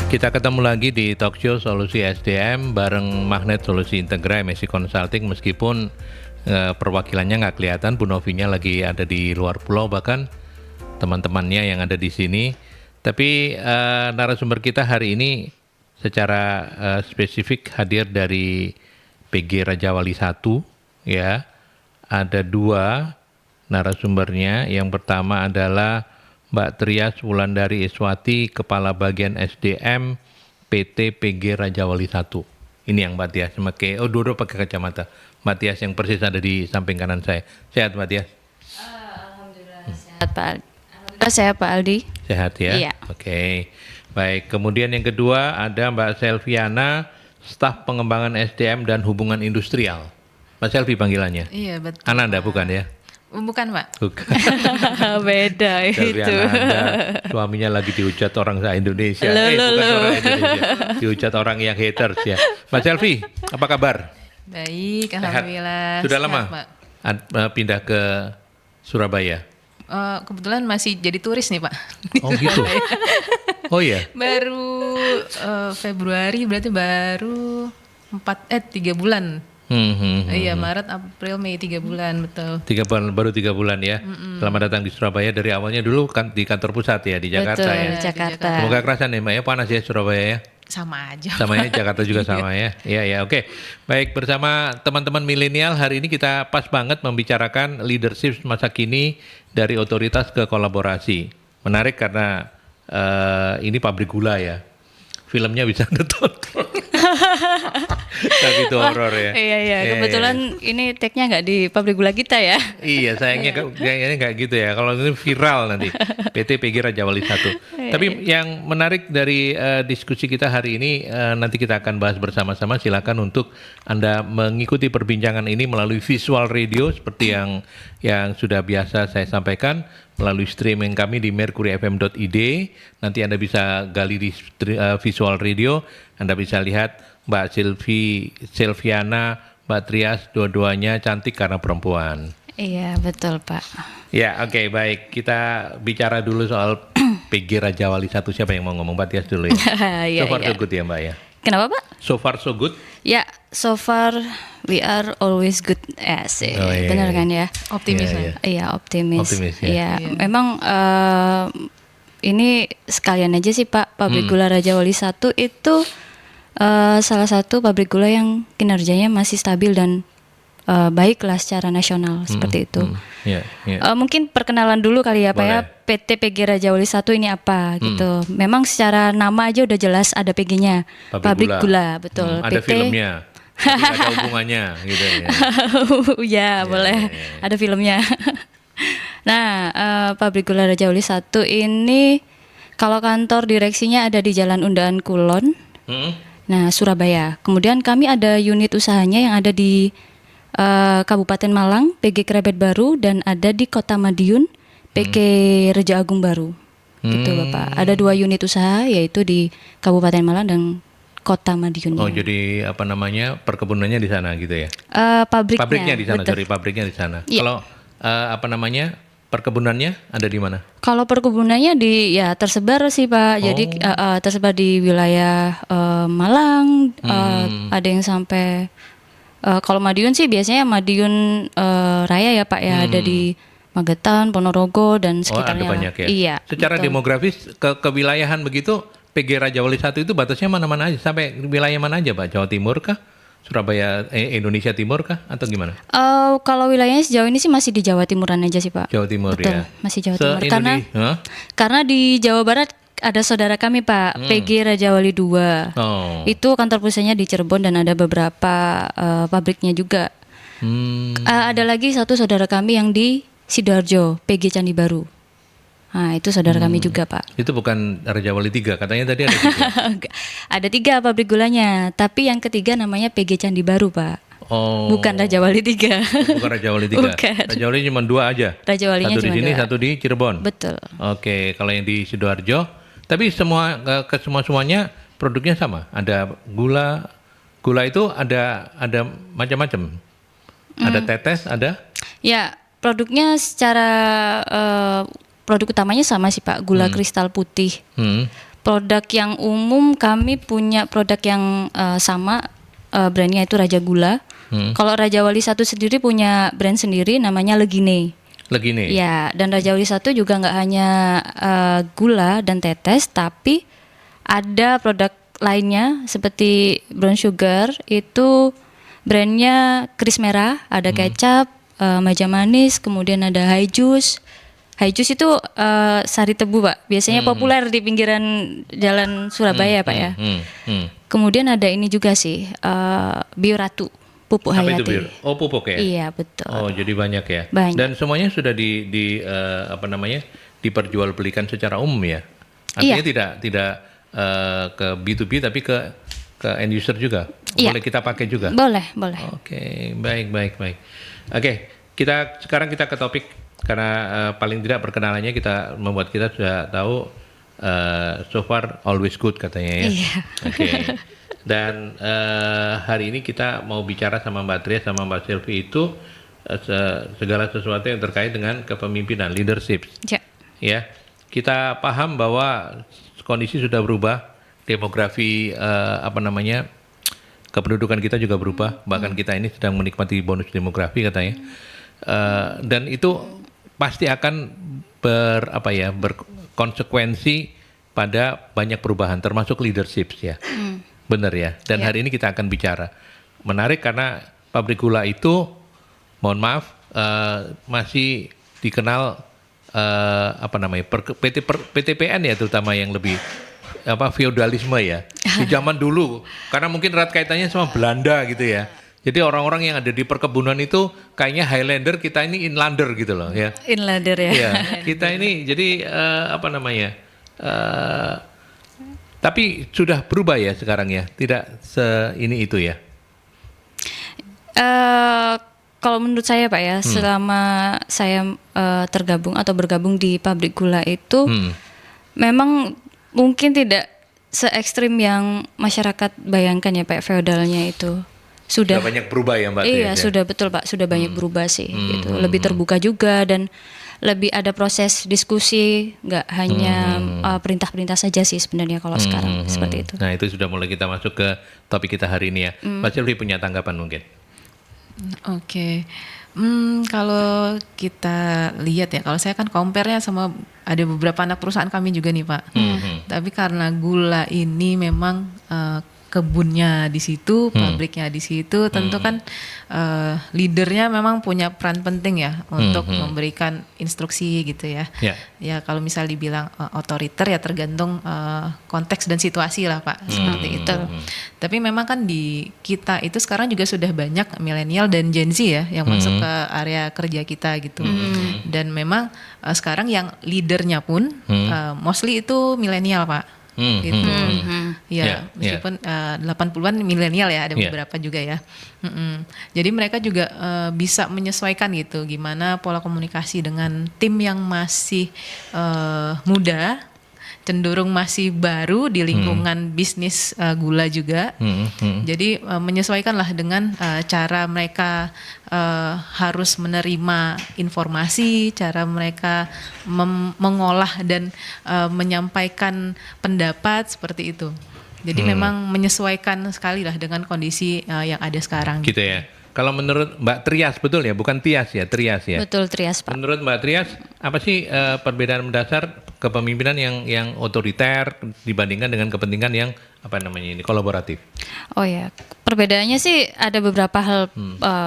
Kita ketemu lagi di talk show Solusi SDM bareng Magnet Solusi Integra MSI Consulting. Meskipun perwakilannya nggak kelihatan, Bu Novinya lagi ada di luar pulau, bahkan teman-temannya yang ada di sini. Tapi narasumber kita hari ini secara spesifik hadir dari PG Raja Wali 1, ya. Ada dua narasumbernya. Yang pertama adalah Mbak Trias Wulandari Iswati, Kepala Bagian SDM PT PG Raja Wali 1. Ini yang Mbak Tias pakai, dua pakai kacamata. Mbak Tias yang persis ada di samping kanan saya. Sehat Mbak Tias? Alhamdulillah sehat Pak Aldi. Alhamdulillah sehat Pak Aldi. Sehat ya? Iya. Oke. Baik, kemudian yang kedua ada Mbak Selviana, Staf Pengembangan SDM dan Hubungan Industrial. Mbak Selvi panggilannya? Iya betul. Ananda bukan ya? Bukan Pak. Bukan. Beda itu. Anda, suaminya lagi dihujat orang se-Indonesia. Bukan orang Indonesia. Dihujat orang yang haters ya. Mbak Selvi, apa kabar? Baik, Sehat? alhamdulillah. Sudah Sehat, lama Pak. pindah ke Surabaya? Kebetulan masih jadi turis nih Pak. Oh gitu? Oh iya? Baru Februari, berarti baru 3 bulan. Iya, Maret, April, Mei, 3 bulan, betul. 3 bulan, baru 3 bulan ya. Selamat datang di Surabaya. Dari awalnya dulu kan di kantor pusat ya, di Jakarta Betul, ya. di Jakarta. Semoga kerasan ya Mbak ya, panas ya Surabaya ya. Sama aja. Sama ya, Jakarta juga sama ya. Iya ya, oke. Baik, bersama teman-teman milenial hari ini kita pas banget membicarakan leadership masa kini dari otoritas ke kolaborasi. Menarik karena ini pabrik gula ya. Filmnya bisa ditonton. Tapi itu horor ya. Iya. Kebetulan ini tag-nya nggak di pabrik gula kita ya. Iya, sayangnya kayaknya nggak gitu ya. Kalau ini viral nanti PT PG Raja Wali 1. Tapi yang menarik dari diskusi kita hari ini, nanti kita akan bahas bersama-sama. Silakan untuk Anda mengikuti perbincangan ini melalui visual radio seperti yang sudah biasa saya sampaikan melalui streaming kami di mercuryfm.id. Nanti Anda bisa gali di visual radio. Anda bisa lihat Mbak Selviana, Mbak Trias, dua-duanya cantik karena perempuan. Iya, betul Pak. Ya, oke, baik. Kita bicara dulu soal PG Raja Wali 1. Siapa yang mau ngomong? Mbak Trias dulu ya. Iya, So far iya. so good ya Mbak ya? Kenapa Pak? So far so good? Ya, so far we are always good. Sih. Oh, iya, Benar iya. kan ya? Optimis Iya, ya. iya. Iya, optimis. Optimis, ya. Iya, Iya. memang ini sekalian aja sih Pak, pabrik gula Raja Wali 1 itu salah satu pabrik gula yang kinerjanya masih stabil dan baiklah secara nasional seperti itu. Iya, iya. Mungkin perkenalan dulu kali ya Pak ya, Boleh. PT PG Raja Wali 1 ini apa gitu. Memang secara nama aja udah jelas ada PG-nya, pabrik gula, betul. Ada filmnya, tapi nggak ada hubungannya gitu ya. Ya, boleh. iya. Ada filmnya. Nah, pabrik gula Raja Wali 1 ini kalau kantor direksinya ada di Jalan Undaan Kulon. Nah, Surabaya. Kemudian kami ada unit usahanya yang ada di Kabupaten Malang, PG Krebet Baru, dan ada di Kota Madiun, PG Reja Agung Baru. Gitu Bapak. Ada 2 unit usaha yaitu di Kabupaten Malang dan Kota Madiun. Oh, jadi apa namanya, perkebunannya di sana gitu ya? Pabriknya Pabriknya di sana, betul. sorry, pabriknya di sana. Iya. Kalau apa namanya, perkebunannya ada di mana? Kalau perkebunannya tersebar sih Pak. Jadi tersebar di wilayah Malang, ada yang sampai kalau Madiun sih biasanya Madiun Raya ya Pak ya, ada di Magetan, Ponorogo dan Oh, ada sekitarnya. banyak ya? Iya. Secara betul. demografis, kewilayahan begitu, PG Raja Wali 1 itu batasnya mana-mana aja? Sampai wilayah mana aja Pak? Jawa Timur kah? Surabaya, Indonesia Timur kah? Atau gimana? Kalau wilayahnya sejauh ini sih masih di Jawa Timuran aja sih Pak. Jawa Timur Betul, ya? masih Jawa Timur. Se-Indonesia? Karena di Jawa Barat ada saudara kami Pak, PG Raja Wali 2. Oh. Itu kantor pusatnya di Cirebon dan ada beberapa pabriknya juga. Ada lagi satu saudara kami yang di Sidoarjo, PG Candi Baru. Nah, itu saudara kami juga Pak. Itu bukan Raja Wali 3, katanya tadi ada 3. Ada 3 pabrik gulanya, tapi yang ketiga namanya PG Candi Baru Pak. Oh. Bukan Raja Wali 3. Bukan Raja Wali 3. Bukan. Raja Wali cuma 2 aja. Raja Walinya satu di cuma sini, 2. satu di Cirebon. Betul. Oke, kalau yang di Sidoarjo, tapi semuanya produknya sama. Ada gula. Gula itu ada macam-macam. Ada tetes, ada. Ya, produknya secara produk utamanya sama sih Pak, gula kristal putih. produk yang umum kami punya produk yang sama, brandnya itu Raja Gula. Kalau Raja Wali 1 sendiri punya brand sendiri namanya Legine. Legine. Ya, dan Raja Wali 1 juga nggak hanya gula dan tetes, tapi ada produk lainnya seperti brown sugar, itu brandnya Kris Merah, ada kecap, maja manis, kemudian ada high juice. High juice itu sari tebu, Pak. Biasanya populer di pinggiran jalan Surabaya, Pak ya. Kemudian ada ini juga sih, Bioratu. Pupuk Apa hayati. itu Bir? Oh, pupuk ya? Iya, betul. Oh, jadi banyak ya. Banyak. Dan semuanya sudah diperjualbelikan secara umum ya. Artinya tidak ke B2B tapi ke end user juga. Boleh kita pakai juga. Boleh. Oke, baik. Oke, sekarang kita ke topik karena paling tidak perkenalannya kita membuat kita sudah tahu so far always good katanya ya. Iya. Oke. Dan hari ini kita mau bicara sama Mbak Tria sama Mbak Sylvie itu segala sesuatu yang terkait dengan kepemimpinan, leadership. Ya, kita paham bahwa kondisi sudah berubah, demografi kependudukan kita juga berubah. Bahkan kita ini sedang menikmati bonus demografi katanya. Dan itu pasti akan berkonsekuensi pada banyak perubahan, termasuk leadership ya. Benar ya. Dan hari ini kita akan bicara. Menarik karena pabrik gula itu, mohon maaf, masih dikenal PTPN ya, terutama yang lebih feodalisme ya. Di zaman dulu, karena mungkin erat kaitannya sama Belanda gitu ya. Jadi orang-orang yang ada di perkebunan itu kayaknya Highlander, kita ini Inlander gitu loh ya. Inlander ya. Iya, kita ini jadi tapi sudah berubah ya sekarang ya, tidak ini itu ya. Kalau menurut saya Pak ya, selama saya tergabung atau bergabung di pabrik gula itu, memang mungkin tidak se ekstrim yang masyarakat bayangkan ya Pak, feodalnya itu. Sudah banyak berubah ya Mbak. Iya, sudah betul Pak, sudah banyak berubah sih gitu. Lebih terbuka juga dan lebih ada proses diskusi, nggak hanya perintah-perintah saja sih sebenarnya kalau sekarang seperti itu. Nah, itu sudah mulai kita masuk ke topik kita hari ini ya. Mbak Sylvie punya tanggapan mungkin? Oke. Kalau kita lihat ya, kalau saya kan compare-nya sama ada beberapa anak perusahaan kami juga nih Pak. Tapi karena gula ini memang kebunnya di situ, pabriknya di situ, tentu kan leadernya memang punya peran penting ya untuk memberikan instruksi gitu ya. Ya kalau misal dibilang otoriter ya tergantung konteks dan situasi lah Pak, seperti itu. Tapi memang kan di kita itu sekarang juga sudah banyak milenial dan Gen Z ya yang masuk ke area kerja kita gitu. Dan memang sekarang yang leadernya pun mostly itu milenial Pak. Gitu. Ya, meskipun 80-an milenial ya, ada beberapa juga ya. Jadi mereka juga bisa menyesuaikan gitu gimana pola komunikasi dengan tim yang masih muda, cenderung masih baru di lingkungan bisnis gula juga. Jadi menyesuaikanlah dengan cara mereka harus menerima informasi, cara mereka mengolah dan menyampaikan pendapat seperti itu. Jadi memang menyesuaikan sekali lah dengan kondisi yang ada sekarang. Gitu ya. Kalau menurut Mbak Trias, betul ya, bukan Tias ya, Trias ya. Betul, Trias Pak. Menurut Mbak Trias, apa sih perbedaan mendasar kepemimpinan yang otoriter dibandingkan dengan kepentingan yang kolaboratif? Oh ya, perbedaannya sih ada beberapa hal,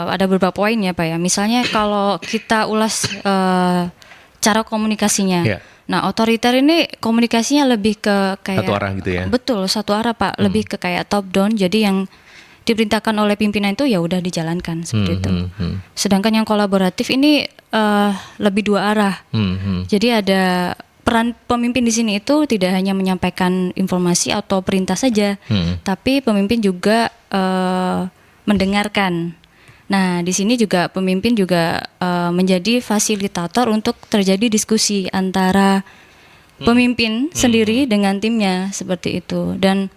ada beberapa poin ya Pak ya. Misalnya kalau kita ulas cara komunikasinya. Nah, otoriter ini komunikasinya lebih ke kayak satu arah gitu ya. Betul, satu arah Pak, lebih ke kayak top down. Jadi yang diperintahkan oleh pimpinan itu ya udah dijalankan seperti itu. Sedangkan yang kolaboratif ini lebih dua arah. Jadi ada peran pemimpin di sini itu tidak hanya menyampaikan informasi atau perintah saja, tapi pemimpin juga mendengarkan. Nah, di sini juga pemimpin juga menjadi fasilitator untuk terjadi diskusi antara pemimpin sendiri dengan timnya seperti itu. Dan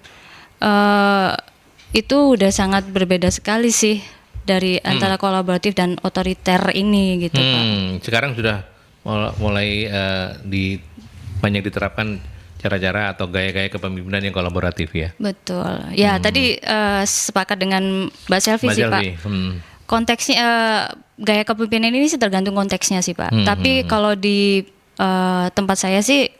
itu udah sangat berbeda sekali sih dari antara kolaboratif dan otoriter ini gitu Pak. Sekarang sudah mulai banyak diterapkan cara-cara atau gaya-gaya kepemimpinan yang kolaboratif ya. Betul. Ya, tadi sepakat dengan Mbak Selvi Mbak sih, Pak. Selvi, Konteksnya gaya kepemimpinan ini sih tergantung konteksnya sih, Pak. Tapi kalau di tempat saya sih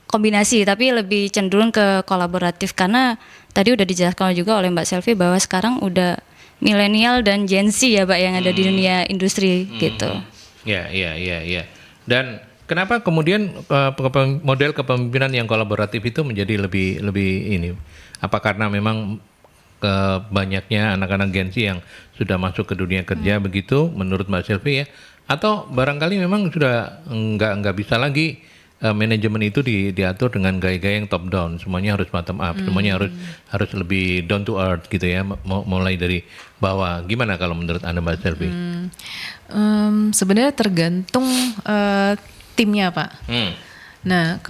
kombinasi, tapi lebih cenderung ke kolaboratif karena tadi udah dijelaskan juga oleh Mbak Selvi bahwa sekarang udah milenial dan Gen Z ya, Pak, yang ada di dunia industri gitu. Ya. Dan kenapa kemudian model kepemimpinan yang kolaboratif itu menjadi lebih ini? Apa karena memang banyaknya anak-anak Gen Z yang sudah masuk ke dunia kerja begitu, menurut Mbak Selvi ya? Atau barangkali memang sudah nggak bisa lagi manajemen itu diatur dengan gaya-gaya yang top down, semuanya harus bottom up, semuanya harus lebih down to earth gitu ya, mulai dari bawah. Gimana kalau menurut Anda Mbak Selvi? Sebenarnya tergantung timnya, Pak. Nah,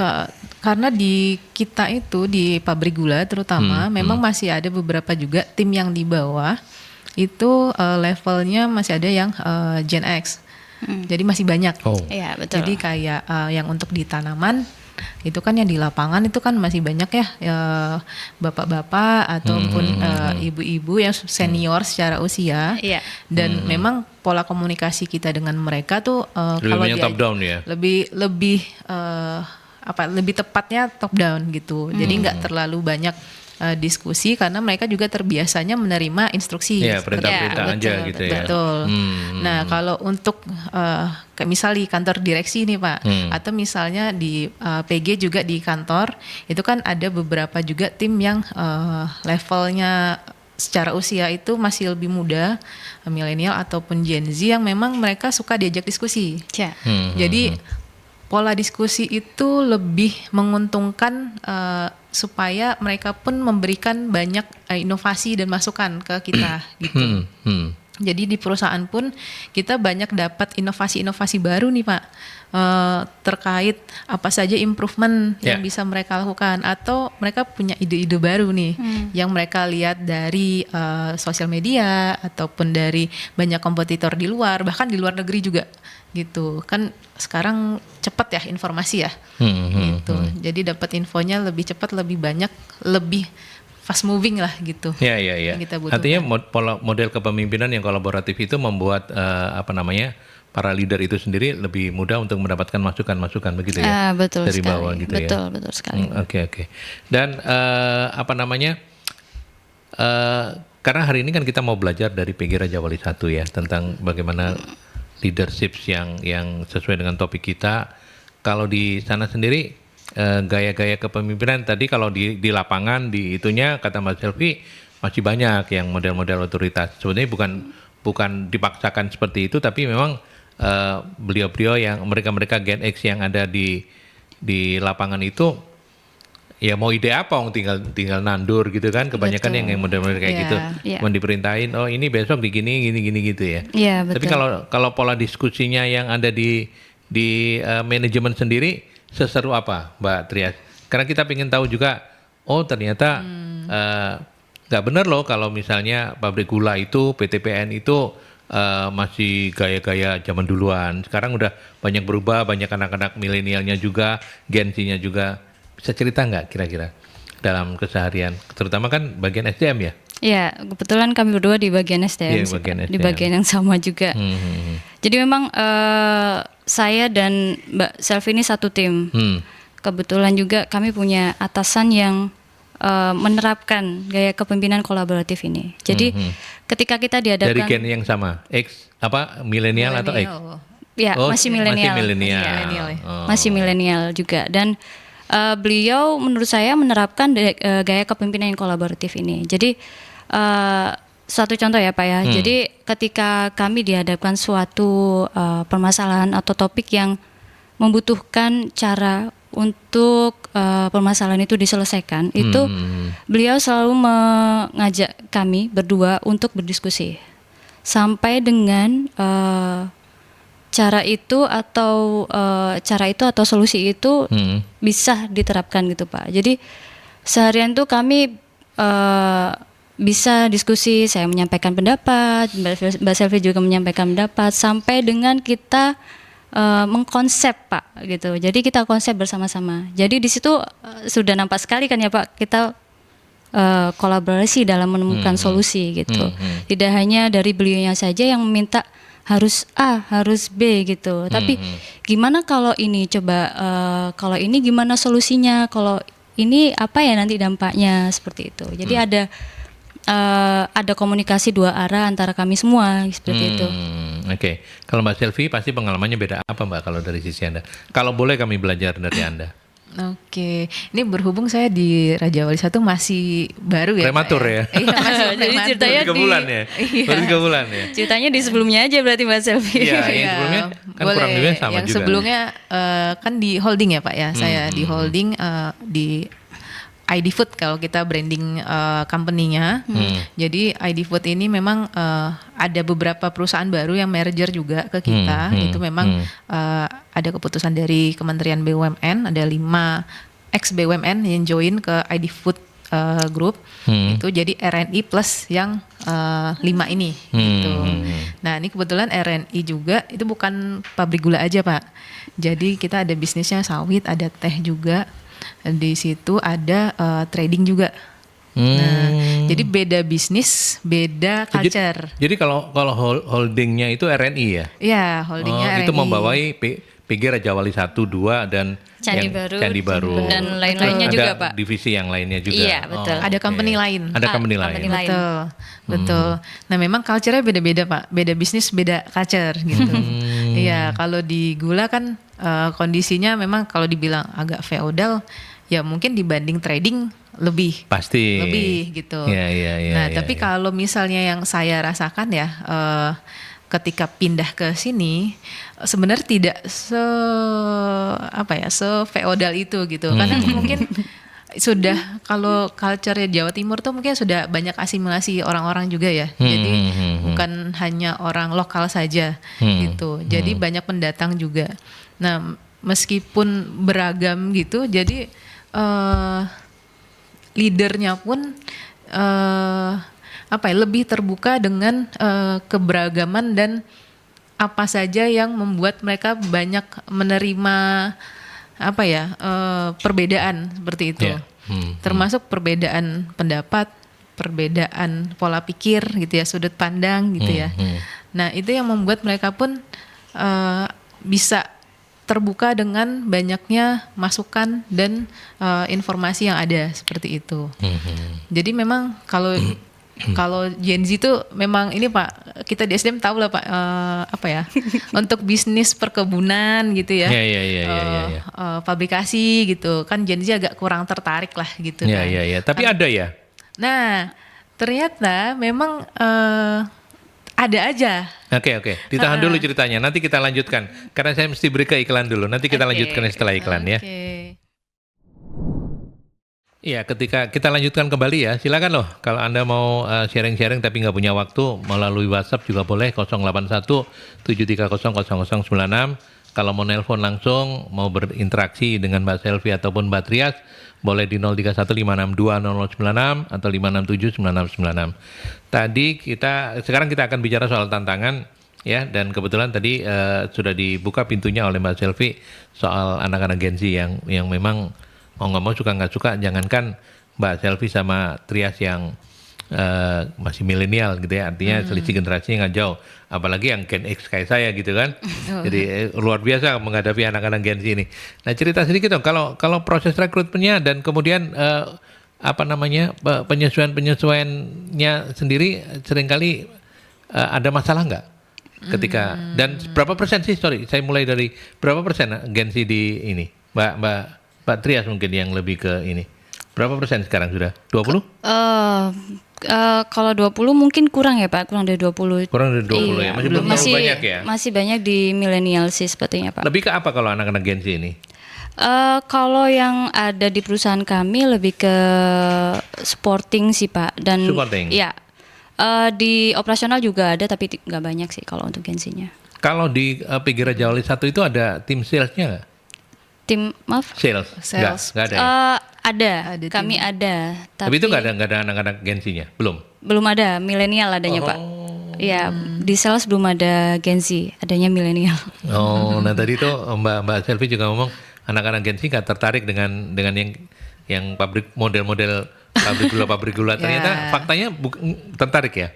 karena di kita itu di pabrik gula terutama memang masih ada beberapa juga tim yang di bawah itu levelnya masih ada yang Gen X. Jadi masih banyak. Iya, betul. Jadi kayak yang untuk di tanaman itu kan yang di lapangan itu kan masih banyak ya bapak-bapak ataupun ibu-ibu yang senior secara usia. Iya. Dan memang pola komunikasi kita dengan mereka tuh Lebih banyak top down ya. lebih tepatnya top down gitu. Jadi nggak terlalu banyak diskusi karena mereka juga terbiasanya menerima instruksi. Iya, perintah-perintah Ya, aja betul, gitu ya. Betul. Nah, kalau untuk kayak misal di kantor direksi nih, Pak, atau misalnya di PG juga di kantor, itu kan ada beberapa juga tim yang levelnya secara usia itu masih lebih muda, milenial ataupun Gen Z yang memang mereka suka diajak diskusi. Ya. Jadi pola diskusi itu lebih menguntungkan supaya mereka pun memberikan banyak inovasi dan masukan ke kita gitu. Jadi di perusahaan pun kita banyak dapat inovasi-inovasi baru nih, Pak, terkait apa saja improvement yang bisa mereka lakukan, atau mereka punya ide-ide baru nih yang mereka lihat dari sosial media ataupun dari banyak kompetitor di luar, bahkan di luar negeri juga gitu. Kan sekarang cepat ya informasi ya, gitu. Jadi dapat infonya lebih cepat, lebih banyak, lebih fast moving lah gitu. Ya. Yang kita butuhkan. Artinya model kepemimpinan yang kolaboratif itu membuat para leader itu sendiri lebih mudah untuk mendapatkan masukan-masukan begitu ya. Betul dari sekali. bawah gitu betul, ya. Betul sekali. Oke. Dan karena hari ini kan kita mau belajar dari PG Raja Wali 1 ya tentang bagaimana leadership yang sesuai dengan topik kita. Kalau di sana sendiri gaya-gaya kepemimpinan tadi kalau di lapangan di itunya kata Mbak Selvi masih banyak yang model-model otoritas. Sebenarnya bukan dipaksakan seperti itu, tapi memang beliau-beliau yang mereka Gen X yang ada di lapangan itu ya mau ide apa tinggal nandur gitu kan, kebanyakan Betul. yang model-model kayak gitu mau diperintahin ini besok gini gitu ya. Iya, betul. Tapi kalau pola diskusinya yang ada di manajemen sendiri seseru apa Mbak Trias? Karena kita ingin tahu juga ternyata nggak benar loh kalau misalnya pabrik gula itu PTPN itu masih gaya-gaya zaman duluan. Sekarang udah banyak berubah, banyak anak-anak milenialnya juga, Gen Z-nya juga. Bisa cerita nggak kira-kira dalam keseharian, terutama kan bagian SDM ya? Iya, kebetulan kami berdua di bagian SDM, di bagian yang sama juga. Jadi memang saya dan Mbak Selvi ini satu tim. Kebetulan juga kami punya atasan yang menerapkan gaya kepemimpinan kolaboratif ini. Jadi ketika kita dihadapkan dari gen yang sama, milenial atau X? Ya, masih milenial. Masih milenial juga. Dan beliau menurut saya menerapkan gaya kepemimpinan yang kolaboratif ini. Jadi satu contoh ya Pak ya. Jadi ketika kami dihadapkan suatu permasalahan atau topik yang membutuhkan cara untuk permasalahan itu diselesaikan, itu beliau selalu mengajak kami berdua untuk berdiskusi sampai dengan cara itu atau solusi itu bisa diterapkan gitu Pak. Jadi seharian tuh kami bisa diskusi, saya menyampaikan pendapat, Mbak Selvi juga menyampaikan pendapat, sampai dengan kita mengkonsep Pak gitu. Jadi kita konsep bersama-sama. Jadi di situ sudah nampak sekali kan ya Pak, kita kolaborasi dalam menemukan solusi gitu. Tidak hanya dari beliaunya saja yang meminta harus A, harus B gitu. Tapi gimana kalau ini coba, kalau ini gimana solusinya, kalau ini apa ya nanti dampaknya, seperti itu. Jadi ada komunikasi dua arah antara kami semua seperti itu. Oke. Kalau Mbak Selvi pasti pengalamannya beda apa Mbak kalau dari sisi Anda? Kalau boleh kami belajar dari Anda. Oke, ini berhubung saya di Raja Wali Satu masih baru ya. Prematur Pak, ya? Iya, masih Jadi prematur. ceritanya Baru 3 bulan ya? Iya. Baru 3 bulan ya? Ceritanya di sebelumnya aja berarti Mbak Selvi. Iya, yang Iya, sebelumnya kan boleh. kurang lebih sama yang juga. sebelumnya kan di holding ya Pak ya. Saya di holding di ID Food kalau kita branding company-nya. Jadi ID Food ini memang ada beberapa perusahaan baru yang merger juga ke kita. Itu memang ada keputusan dari Kementerian BUMN, ada 5 ex BUMN yang join ke ID Food Group. Itu jadi RNI plus yang 5 ini gitu. Nah, ini kebetulan RNI juga itu bukan pabrik gula aja, Pak. Jadi kita ada bisnisnya sawit, ada teh juga. Di situ ada trading juga. Nah, jadi beda bisnis, beda culture. Jadi kalau holdingnya itu RNI ya? Iya, holdingnya RNI. Itu membawai PG Raja Wali 1, 2 dan Candi yang Baru. Baru. Dan lain-lainnya Ada juga Pak. divisi yang lainnya juga. Iya, betul. Ada company lain. Ada company lain. company lain. Betul, betul. Nah, memang culture-nya beda-beda Pak, beda bisnis, beda culture gitu. Iya, kalau di gula kan kondisinya memang kalau dibilang agak feodal, ya mungkin dibanding trading lebih. Pasti. Lebih gitu. Iya. Nah, tapi kalau misalnya yang saya rasakan ya, ketika pindah ke sini, sebenarnya tidak se feodal itu gitu. Karena mungkin sudah kalau culture Jawa Timur tuh mungkin sudah banyak asimilasi orang-orang juga ya. Jadi bukan hanya orang lokal saja gitu. Jadi banyak pendatang juga. Nah, meskipun beragam gitu, jadi leadernya pun lebih terbuka dengan keberagaman dan apa saja yang membuat mereka banyak menerima perbedaan seperti itu. Yeah. Termasuk perbedaan pendapat, perbedaan pola pikir gitu ya, sudut pandang gitu ya. Nah, itu yang membuat mereka pun bisa terbuka dengan banyaknya masukan dan informasi yang ada seperti itu. Jadi memang kalau Gen Z itu memang ini Pak, kita di SDM tahu lah Pak, untuk bisnis perkebunan gitu ya. Iya. Pabrikasi gitu kan Gen Z agak kurang tertarik lah gitu. Iya. Tapi ada ya. Nah, ternyata memang ada aja. Oke. Ditahan dulu ceritanya. Nanti kita lanjutkan. Karena saya mesti beri ke iklan dulu. Nanti kita lanjutkan setelah iklan ya. Iya, ketika kita lanjutkan kembali ya, silakan loh. Kalau Anda mau sharing-sharing tapi nggak punya waktu, melalui WhatsApp juga boleh 081 730 0096. Kalau mau nelpon langsung, mau berinteraksi dengan Mbak Selvi ataupun Mbak Trias, boleh di 0315620096 atau 5679696. Sekarang kita akan bicara soal tantangan ya, dan kebetulan tadi sudah dibuka pintunya oleh Mbak Selvi soal anak-anak Gen Z yang memang mau nggak mau suka nggak suka, jangankan Mbak Selvi sama Trias yang masih milenial gitu ya, artinya selisih generasinya nggak jauh, apalagi yang Gen X kayak saya gitu kan. Jadi luar biasa menghadapi anak-anak Gen Z ini. Nah, cerita sedikit dong kalau proses rekrutmennya dan kemudian penyesuaiannya sendiri seringkali ada masalah nggak ketika dan berapa persen sih, saya mulai dari berapa persen Gen Z di ini, Mbak Trias mungkin yang lebih ke ini. Berapa persen sekarang sudah? 20? Kalau 20 mungkin kurang ya Pak, kurang dari 20. Kurang dari 20 ya, masih belum terlalu banyak ya? Masih banyak di milenial sih sepertinya Pak. Lebih ke apa kalau anak-anak Gen Z ini? Kalau yang ada di perusahaan kami lebih ke supporting sih Pak. Dan Supporting? Ya, di operasional juga ada tapi nggak banyak sih kalau untuk Gen Z-nya. Kalau di PG Raja Wali 1 itu ada tim salesnya nggak? Tim, maaf? Sales? Nggak ada ya? Ada, kami tim. ada. Tapi itu nggak ada anak-anak Gen Z-nya? Belum ada, milenial adanya Pak. Ya, di sales belum ada Gen Z, adanya milenial. Oh, nah tadi tuh Mbak Selvi juga ngomong anak-anak Gen Z nggak tertarik dengan yang pabrik model-model pabrik gula. Ternyata faktanya tertarik ya?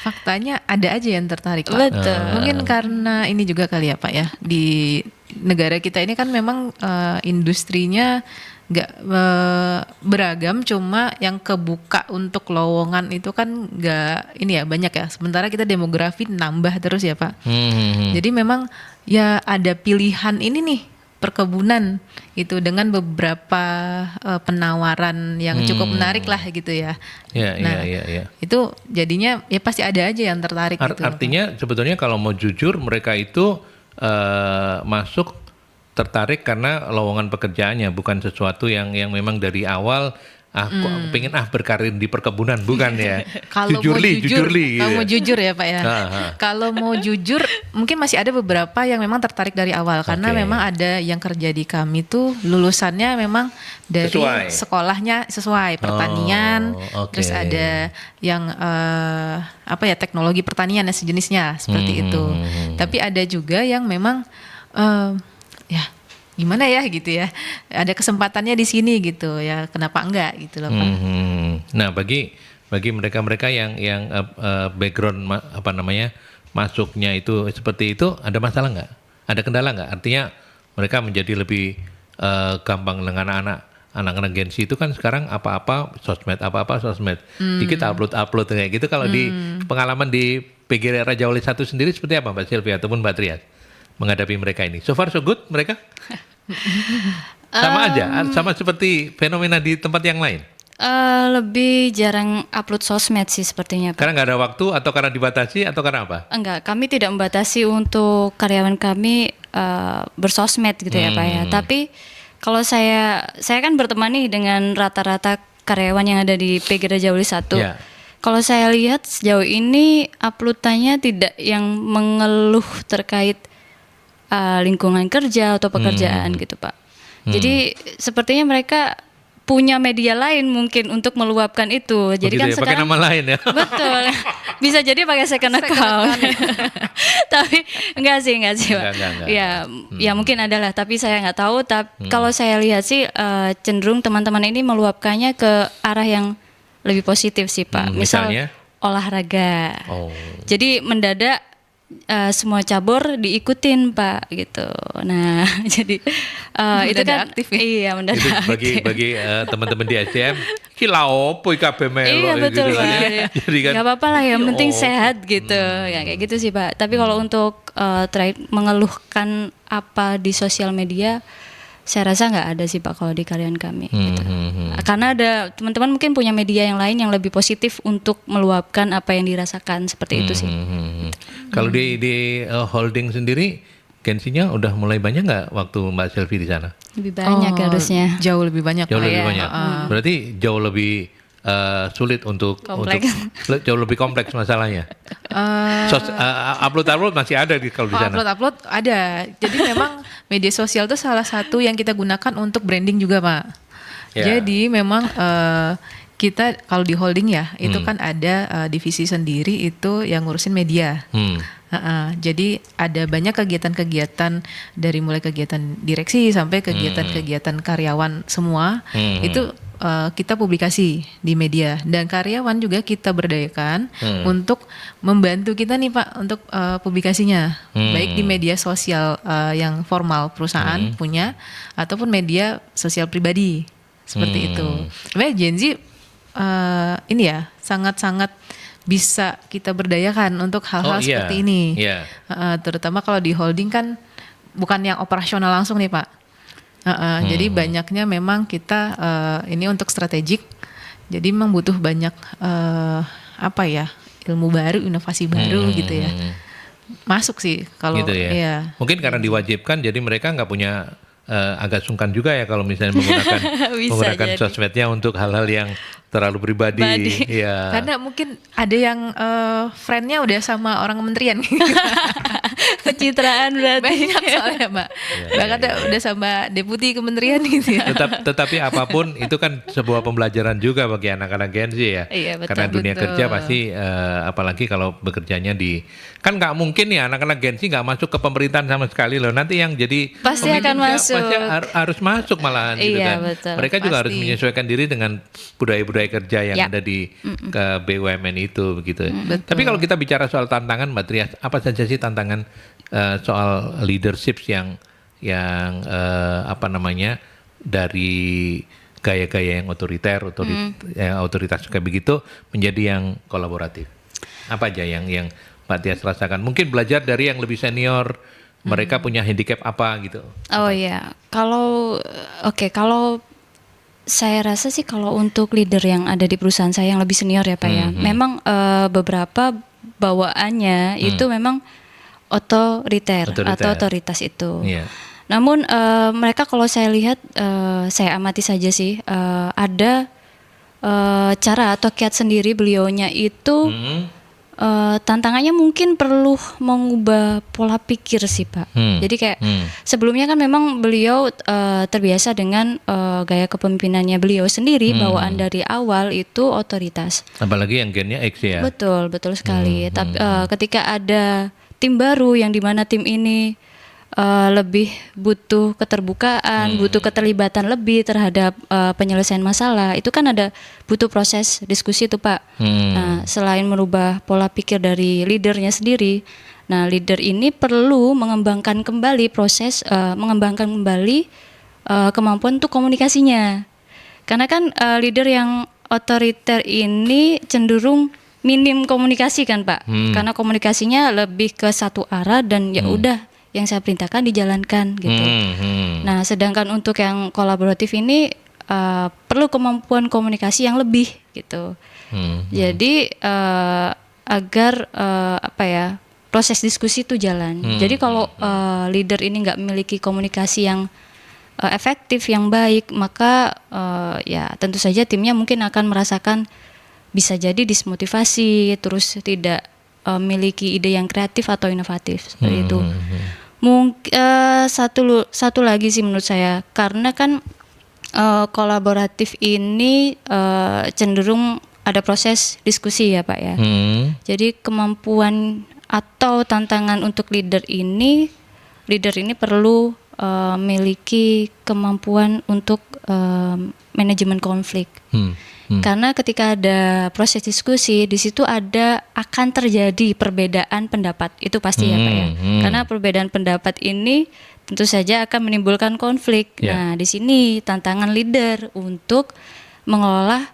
Faktanya ada aja yang tertarik, Pak. Betul. Mungkin karena ini juga kali ya, Pak ya. Di negara kita ini kan memang industrinya nggak beragam, cuma yang kebuka untuk lowongan itu kan nggak ini ya banyak ya. Sementara kita demografi nambah terus ya, Pak. Jadi memang ya ada pilihan ini nih, perkebunan itu dengan beberapa penawaran yang cukup menarik lah gitu ya. Iya. Itu jadinya ya pasti ada aja yang tertarik gitu. Artinya sebetulnya kalau mau jujur mereka itu masuk tertarik karena lowongan pekerjaannya, bukan sesuatu yang memang dari awal kok pengen berkarir di perkebunan, bukan ya. Kalau jujur mau gitu. mau jujur ya Pak ya. Kalau mau jujur mungkin masih ada beberapa yang memang tertarik dari awal karena memang ada yang kerja di kami tuh lulusannya memang dari sekolahnya sesuai pertanian, terus ada yang teknologi pertanian dan sejenisnya seperti itu. Tapi ada juga yang memang ya gimana ya gitu ya, ada kesempatannya di sini gitu ya, kenapa enggak gitu loh Pak. Nah bagi mereka yang background masuknya itu seperti itu, ada masalah nggak? Ada kendala nggak? Artinya mereka menjadi lebih gampang dengan anak-anak Gen Z itu kan sekarang apa-apa sosmed, dikit upload kayak gitu. Kalau di pengalaman di PGRI Raja Wali 1 sendiri seperti apa Mbak Sylvia ataupun Mbak Trias menghadapi mereka ini? So far so good mereka? Sama aja, sama seperti fenomena di tempat yang lain? Lebih jarang upload sosmed sih sepertinya Pak. Karena nggak ada waktu atau karena dibatasi atau karena apa? Enggak, kami tidak membatasi untuk karyawan kami bersosmed gitu ya Pak ya. Tapi kalau saya kan berteman nih dengan rata-rata karyawan yang ada di PGRI Raja Wali 1. Yeah. Kalau saya lihat sejauh ini uploadannya tidak yang mengeluh terkait lingkungan kerja atau pekerjaan gitu Pak. Jadi sepertinya mereka punya media lain mungkin untuk meluapkan itu. Jadi kan ya, sekarang pakai nama lain ya. Betul. Bisa jadi pakai second account. Tapi enggak sih Pak. Enggak. Ya mungkin adalah tapi saya nggak tahu. Tapi kalau saya lihat sih cenderung teman-teman ini meluapkannya ke arah yang lebih positif sih Pak. Misal olahraga. Jadi mendadak semua cabur diikutin Pak gitu. Nah jadi itu kan aktif ya? Iya mendadak itu bagi teman-teman di SDM kilau kabeh melo. Iya betul gitu Pak. kan, ya. Jadi kan nggak apa-apa lah yang penting sehat gitu. Ya kayak gitu sih Pak. Tapi kalau untuk mengeluhkan apa di sosial media, saya rasa nggak ada sih Pak kalau di karyawan kami. Gitu. Karena ada teman-teman mungkin punya media yang lain yang lebih positif untuk meluapkan apa yang dirasakan seperti itu sih. Kalau di holding sendiri, Gen-Z-nya udah mulai banyak nggak waktu Mbak Selvi di sana? Lebih banyak harusnya. Jauh lebih banyak. Jauh lebih banyak. Berarti jauh lebih sulit untuk jauh lebih kompleks masalahnya. Upload masih ada kalau di sana. Upload ada. Jadi memang media sosial itu salah satu yang kita gunakan untuk branding juga Pak. Jadi memang kita kalau di holding ya itu kan ada divisi sendiri itu yang ngurusin media. Jadi ada banyak kegiatan-kegiatan dari mulai kegiatan direksi sampai kegiatan-kegiatan karyawan semua itu kita publikasi di media dan karyawan juga kita berdayakan untuk membantu kita nih Pak untuk publikasinya baik di media sosial yang formal perusahaan punya ataupun media sosial pribadi seperti itu. Sebenarnya Gen Z ini ya sangat-sangat bisa kita berdayakan untuk hal-hal seperti ini. Terutama kalau di holding kan bukan yang operasional langsung nih Pak. Jadi banyaknya memang kita ini untuk strategik. Jadi memang butuh banyak ilmu baru, inovasi baru gitu ya. Masuk sih kalau gitu ya. Iya. Mungkin karena diwajibkan jadi mereka nggak punya agak sungkan juga ya kalau misalnya menggunakan sosmednya untuk hal-hal yang terlalu pribadi. Ya. Karena mungkin ada yang friend-nya udah sama orang kementerian. Pencitraan berarti. Banyak soalnya Mbak. Bahkan udah sama deputi kementerian gitu ya. Tetapi apapun itu kan sebuah pembelajaran juga bagi anak-anak Gen Z ya. Iya, betul. Karena dunia Betul. kerja pasti apalagi kalau bekerjanya di, kan nggak mungkin ya anak-anak Gen Z nggak masuk ke pemerintahan sama sekali loh. Nanti yang jadi Pasti pemimpin akan nggak, masuk. pasti harus masuk malahan gitu Iya, kan. betul. Mereka juga harus Pasti. menyesuaikan diri dengan budaya-budaya kerja yang Ya. ada di ke BUMN itu begitu. Betul. Tapi kalau kita bicara soal tantangan, Mbak Trias, apa saja sih tantangan soal leadership yang apa namanya dari gaya-gaya yang otoriter, otoritas kayak begitu menjadi yang kolaboratif? Apa aja yang Mbak Trias rasakan? Mungkin belajar dari yang lebih senior, mereka punya handicap apa gitu? Oh iya, kalau saya rasa sih kalau untuk leader yang ada di perusahaan saya yang lebih senior ya Pak ya, memang beberapa bawaannya itu memang otoriter atau otoritas itu. Iya. Namun mereka kalau saya lihat, saya amati saja sih, ada cara atau kiat sendiri beliaunya itu. Tantangannya mungkin perlu mengubah pola pikir sih Pak. Jadi kayak sebelumnya kan memang beliau terbiasa dengan gaya kepemimpinannya beliau sendiri, bawaan dari awal itu otoritas. Apalagi yang gennya X ya. Betul sekali. Tapi ketika ada tim baru yang dimana tim ini lebih butuh keterbukaan, butuh keterlibatan lebih terhadap penyelesaian masalah. Itu kan butuh proses diskusi itu Pak. Nah, selain merubah pola pikir dari leadernya sendiri, nah leader ini perlu mengembangkan kembali kemampuan untuk komunikasinya. Karena kan leader yang otoriter ini cenderung minim komunikasi kan Pak. Karena komunikasinya lebih ke satu arah dan ya udah yang saya perintahkan dijalankan gitu. Nah, sedangkan untuk yang kolaboratif ini perlu kemampuan komunikasi yang lebih gitu. Jadi agar proses diskusi itu jalan. Jadi kalau leader ini nggak memiliki komunikasi yang efektif, yang baik, maka ya tentu saja timnya mungkin akan merasakan bisa jadi dismotivasi, terus tidak memiliki ide yang kreatif atau inovatif seperti itu. Mungkin satu lagi sih menurut saya, karena kan kolaboratif ini cenderung ada proses diskusi ya Pak ya. Jadi kemampuan atau tantangan untuk leader ini perlu memiliki kemampuan untuk manajemen konflik. Karena ketika ada proses diskusi, di situ akan terjadi perbedaan pendapat, itu pasti ya Pak ya. Karena perbedaan pendapat ini tentu saja akan menimbulkan konflik. Nah, di sini tantangan leader untuk mengelola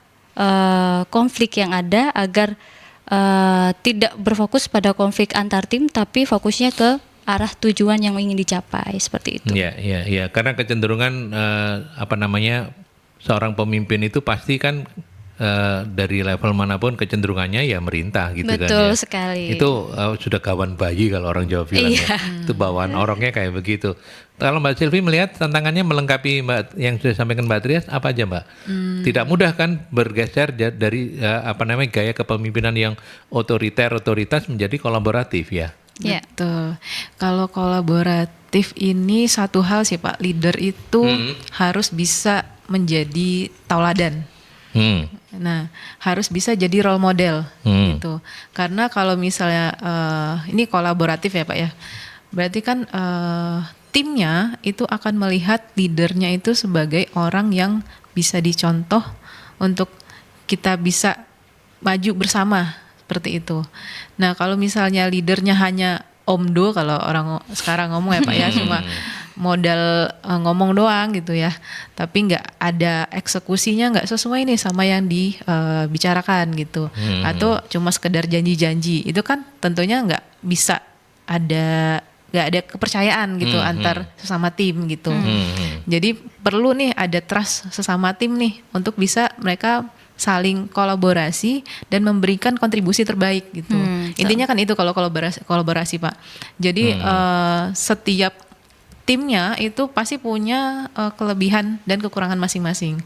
konflik yang ada agar tidak berfokus pada konflik antar tim, tapi fokusnya ke arah tujuan yang ingin dicapai, seperti itu. Iya. Karena kecenderungan seorang pemimpin itu pasti kan dari level manapun kecenderungannya ya merintah gitu. Betul kan ya. sekali. Itu sudah kawan bayi kalau orang Jawa bilang ya. Itu bawaan orangnya kayak begitu. Kalau Mbak Sylvie melihat tantangannya melengkapi Mbak yang sudah sampaikan Mbak Trias apa aja Mbak? Tidak mudah kan bergeser dari gaya kepemimpinan yang otoritas menjadi kolaboratif ya. Ya. Betul. Kalau kolaboratif ini satu hal sih Pak, leader itu harus bisa menjadi tauladan. Nah, harus bisa jadi role model gitu. Karena kalau misalnya ini kolaboratif ya Pak ya, berarti kan timnya itu akan melihat leadernya itu sebagai orang yang bisa dicontoh untuk kita bisa maju bersama. Seperti itu. Nah, kalau misalnya leadernya hanya omdo, kalau orang sekarang ngomong ya Pak ya, cuma modal ngomong doang gitu ya, tapi nggak ada eksekusinya, nggak sesuai nih sama yang dibicarakan gitu, atau cuma sekedar janji-janji, itu kan tentunya nggak ada kepercayaan gitu antar sesama tim gitu. Jadi perlu nih ada trust sesama tim nih untuk bisa mereka saling kolaborasi dan memberikan kontribusi terbaik gitu. Intinya kan itu kalau kolaborasi Pak. Jadi setiap timnya itu pasti punya kelebihan dan kekurangan masing-masing.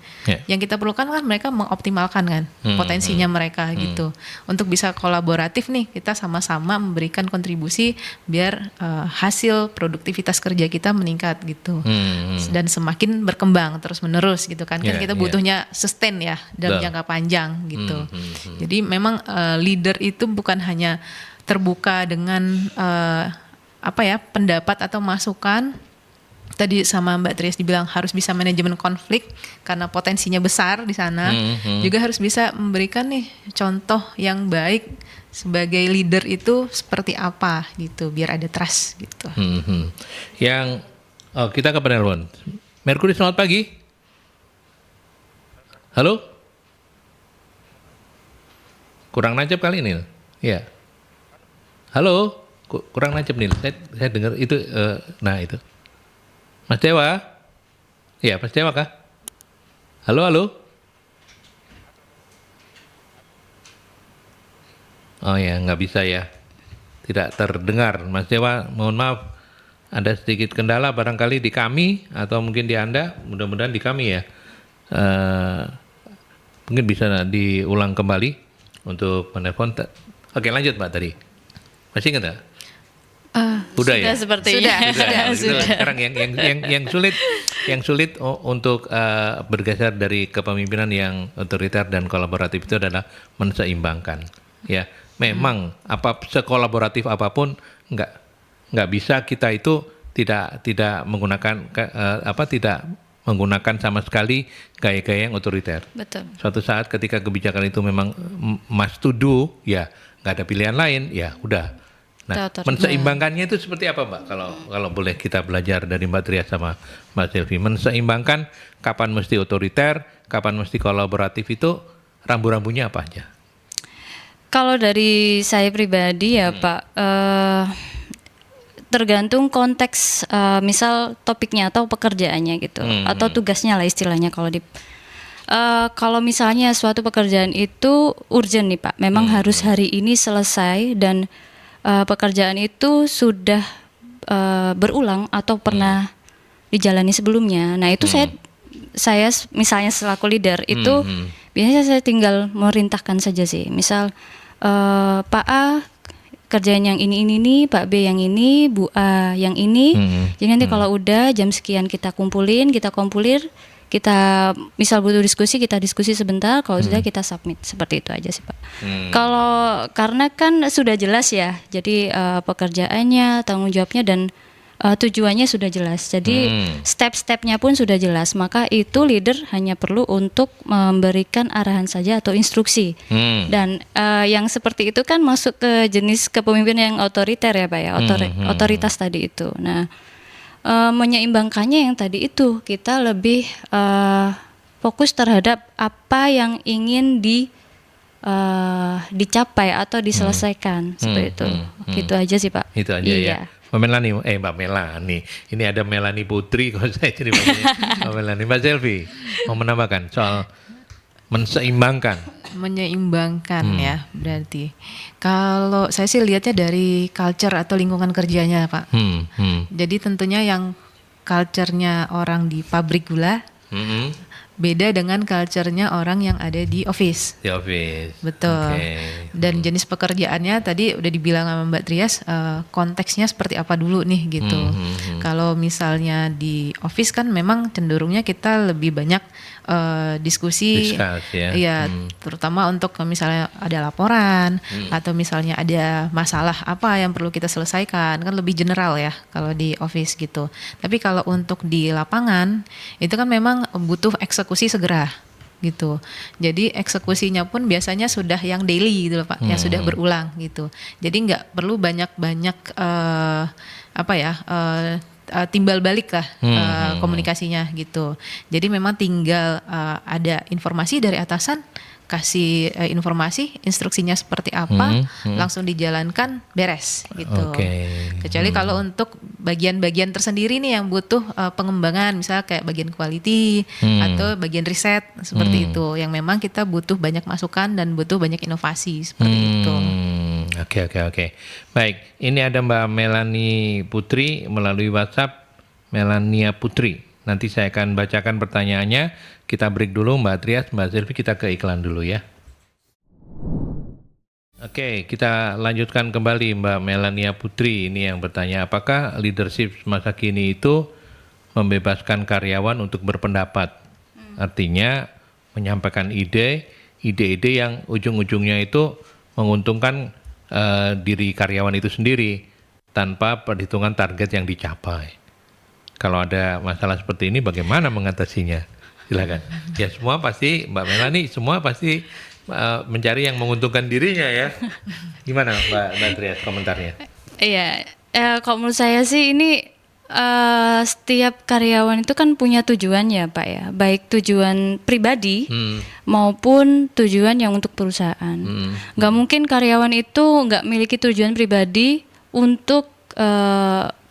Yang kita perlukan kan mereka mengoptimalkan kan potensinya mereka gitu. Untuk bisa kolaboratif nih, kita sama-sama memberikan kontribusi biar hasil produktivitas kerja kita meningkat gitu. Dan semakin berkembang terus-menerus gitu kan. Kan kita butuhnya sustain ya dalam jangka panjang gitu. Jadi memang leader itu bukan hanya terbuka dengan pendapat atau masukan. Tadi sama Mbak Trias dibilang harus bisa manajemen konflik karena potensinya besar di sana. Juga harus bisa memberikan nih contoh yang baik sebagai leader itu seperti apa gitu, biar ada trust gitu. Yang kita ke penelpon. Merkuri, selamat pagi. Halo? Kurang nancep kali ini. Ya. Halo? Kurang nancep nih. Saya dengar itu. Nah itu. Mas Dewa? Iya, Mas Dewa kah? Halo, halo? Oh ya, nggak bisa ya. Tidak terdengar. Mas Dewa, mohon maaf. Ada sedikit kendala barangkali di kami atau mungkin di Anda. Mudah-mudahan di kami ya. Mungkin bisa diulang kembali untuk penelpon. Oke, lanjut Mbak tadi. Masih ingat nggak? Sudah ya? Sepertinya. Sudah. Sekarang yang sulit untuk bergeser dari kepemimpinan yang otoriter dan kolaboratif itu adalah menseimbangkan. Ya, memang sekolaboratif apapun nggak bisa kita itu tidak menggunakan tidak menggunakan sama sekali gaya-gaya yang otoriter. Betul. Suatu saat ketika kebijakan itu memang must to do, ya nggak ada pilihan lain, ya udah. Nah, menseimbangkannya itu seperti apa Mbak? Kalau boleh kita belajar dari Mbak Trias sama Mbak Selvi, menseimbangkan kapan mesti otoriter, kapan mesti kolaboratif itu rambu-rambunya apa aja? Kalau dari saya pribadi ya Pak, tergantung konteks, misal topiknya atau pekerjaannya gitu, atau tugasnya lah istilahnya kalau misalnya suatu pekerjaan itu urgent nih Pak, memang harus hari ini selesai dan pekerjaan itu sudah berulang atau pernah dijalani sebelumnya. Nah itu saya misalnya selaku leader itu biasanya saya tinggal merintahkan saja sih. Misal Pak A kerjaan yang ini, Pak B yang ini, Bu A yang ini. Jadi nanti kalau udah jam sekian kita kumpulir, kita misal butuh diskusi, kita diskusi sebentar, kalau sudah kita submit. Seperti itu aja sih Pak. Kalau karena kan sudah jelas ya, jadi pekerjaannya, tanggung jawabnya dan tujuannya sudah jelas. Jadi step-stepnya pun sudah jelas, maka itu leader hanya perlu untuk memberikan arahan saja atau instruksi. Dan yang seperti itu kan masuk ke jenis kepemimpinan yang otoriter ya Pak ya, otoritas tadi itu. Nah, menyeimbangkannya yang tadi itu kita lebih fokus terhadap apa yang ingin dicapai atau diselesaikan seperti itu. Gitu aja sih Pak. Itu aja ya. Mbak Melani, ini ada Melani Putri kalau saya jadi Mbak Melani. Mbak Selvi mau menambahkan soal menseimbangkan ya berarti. Kalau saya sih lihatnya dari culture atau lingkungan kerjanya Pak. Jadi tentunya yang culture-nya orang di pabrik gula beda dengan culture-nya orang yang ada di office. Di office. Betul. Okay. Dan jenis pekerjaannya tadi udah dibilang sama Mbak Trias, konteksnya seperti apa dulu nih gitu. Kalau misalnya di office kan memang cenderungnya kita lebih banyak diskusi, ya, terutama untuk misalnya ada laporan atau misalnya ada masalah apa yang perlu kita selesaikan, kan lebih general ya kalau di office gitu. Tapi kalau untuk di lapangan itu kan memang butuh eksekusi segera gitu. Jadi eksekusinya pun biasanya sudah yang daily gitu loh Pak, yang sudah berulang gitu. Jadi nggak perlu banyak-banyak timbal balik lah komunikasinya gitu. Jadi memang tinggal ada informasi dari atasan, kasih informasi, instruksinya seperti apa, langsung dijalankan, beres gitu. Kecuali kalau untuk bagian-bagian tersendiri nih yang butuh pengembangan, misalnya kayak bagian quality atau bagian riset seperti itu, yang memang kita butuh banyak masukan dan butuh banyak inovasi seperti itu. Oke. Baik, ini ada Mbak Melani Putri melalui WhatsApp Melania Putri. Nanti saya akan bacakan pertanyaannya. Kita break dulu Mbak Trias, Mbak Selvi, kita ke iklan dulu ya. Oke, kita lanjutkan kembali Mbak Melania Putri ini yang bertanya, apakah leadership masa kini itu membebaskan karyawan untuk berpendapat? Artinya menyampaikan ide-ide yang ujung-ujungnya itu menguntungkan diri karyawan itu sendiri tanpa perhitungan target yang dicapai. Kalau ada masalah seperti ini bagaimana mengatasinya? Silakan. Ya semua pasti Mbak Melani semua pasti mencari yang menguntungkan dirinya ya. Gimana Mbak Trias komentarnya? Iya, kalau menurut saya sih ini setiap karyawan itu kan punya tujuan ya Pak ya, baik tujuan pribadi maupun tujuan yang untuk perusahaan. Nggak mungkin karyawan itu nggak memiliki tujuan pribadi untuk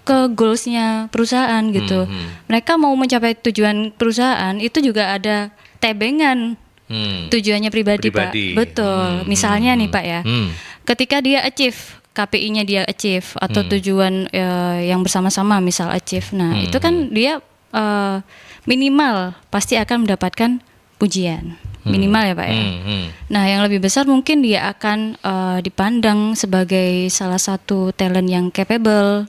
ke goalsnya perusahaan gitu. Mereka mau mencapai tujuan perusahaan itu juga ada tebengan tujuannya pribadi Pak. Betul. Misalnya nih Pak ya, ketika dia achieve KPI-nya dia achieve atau tujuan yang bersama-sama misal achieve. Nah, itu kan dia minimal pasti akan mendapatkan pujian. Minimal ya Pak ya. Nah, yang lebih besar mungkin dia akan dipandang sebagai salah satu talent yang capable,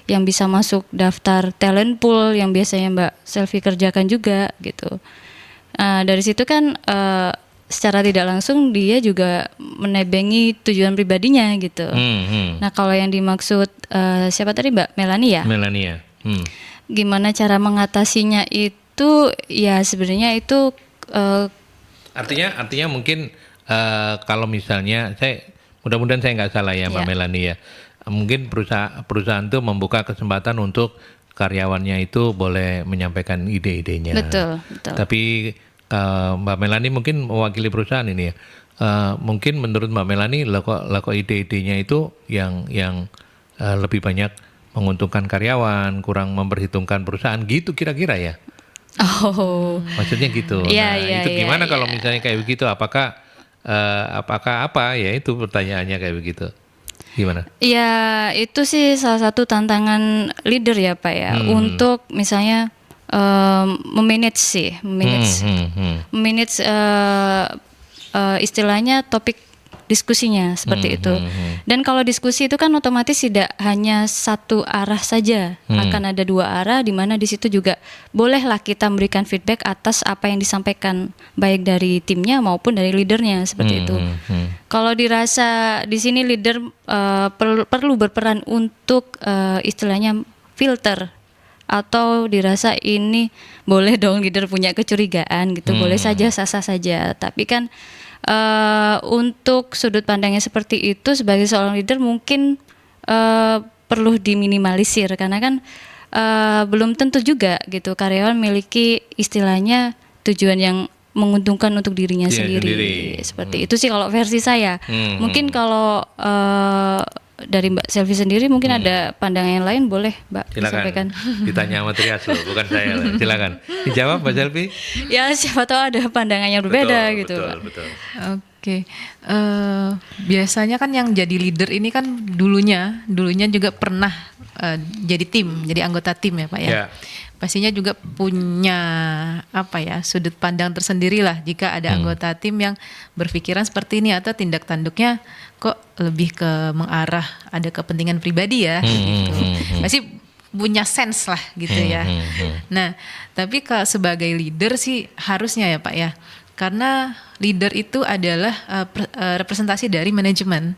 yang bisa masuk daftar talent pool yang biasanya Mbak Selvi kerjakan juga gitu. Dari situ kan secara tidak langsung dia juga menebengi tujuan pribadinya gitu. Nah kalau yang dimaksud siapa tadi Mbak Melania? Melania. Gimana cara mengatasinya itu? Ya sebenarnya itu artinya mungkin kalau misalnya mudah-mudahan saya nggak salah ya Mbak Melania. Mungkin perusahaan itu membuka kesempatan untuk karyawannya itu boleh menyampaikan ide-idenya. Betul. Tapi Mbak Melani mungkin mewakili perusahaan ini ya. Mungkin menurut Mbak Melani kok ide-idenya itu yang lebih banyak menguntungkan karyawan, kurang memperhitungkan perusahaan gitu kira-kira ya. Oh. Maksudnya gitu. Itu gimana kalau misalnya kayak begitu? Apakah apa ya itu pertanyaannya kayak begitu? Gimana? Ya itu sih salah satu tantangan leader ya Pak ya, untuk misalnya memanage istilahnya topik diskusinya seperti itu. Dan kalau diskusi itu kan otomatis tidak hanya satu arah saja, akan ada dua arah di mana di situ juga bolehlah kita memberikan feedback atas apa yang disampaikan baik dari timnya maupun dari leadernya seperti itu. Kalau dirasa di sini leader perlu berperan untuk istilahnya filter, atau dirasa ini boleh dong leader punya kecurigaan gitu, boleh saja, sah-sah saja. Tapi kan untuk sudut pandangnya seperti itu sebagai seorang leader mungkin perlu diminimalisir karena kan belum tentu juga gitu karyawan memiliki istilahnya tujuan yang menguntungkan untuk dirinya sendiri. Seperti itu sih kalau versi saya. Mungkin kalau dari Mbak Selvi sendiri mungkin ada pandangan yang lain, boleh Mbak disampaikan. Ditanya sama Trias loh, bukan saya loh. Silakan dijawab Mbak Selvi. Ya siapa tahu ada pandangan yang berbeda gitu Pak. Betul. Oke. Biasanya kan yang jadi leader ini kan dulunya juga pernah jadi anggota tim ya Pak ya. Pastinya juga punya sudut pandang tersendiri lah jika ada anggota tim yang berpikiran seperti ini atau tindak tanduknya kok lebih ke mengarah ada kepentingan pribadi ya gitu. Pasti punya sense lah gitu ya. Nah, tapi sebagai leader sih harusnya ya Pak ya. Karena leader itu adalah representasi dari manajemen.